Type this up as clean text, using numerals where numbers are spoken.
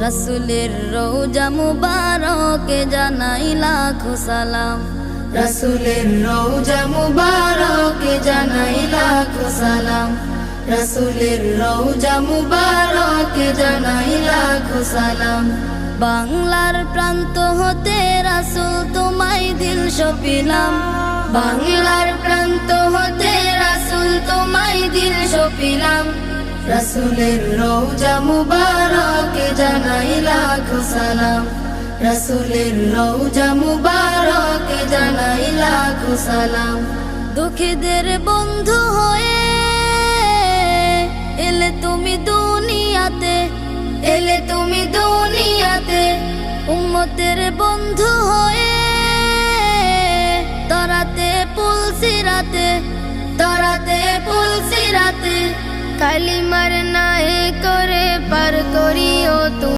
রাসূলের রওজা মুবারকে জানাই লাখো সালাম, রাসূলের রওজা মুবারকে জানাই লাখো সালাম, রাসূলের রওজা মুবারকে জানাই লাখো সালাম। বাংলার প্রান্ত হতে রাসূল তোমায় দিল সপিলাম, বাংলার প্রান্ত হতে রাসূল তোমায় দিল সপিলাম, রাসূলের রওজা মুবারকে জানাই লাখো সালাম, রাসূলের রওজা মুবারকে জানাই লাখো সালাম। দুঃখীদের বন্ধু হয়ে এলে তুমি দুনিয়াতে, এলে তুমি দুনিয়াতে, উম্মতের বন্ধু হয়ে তরাতে পুলসিরাতে, তরাতে পুলসিরাতে, কালিমার নায়ে করে পার করিও তুমি।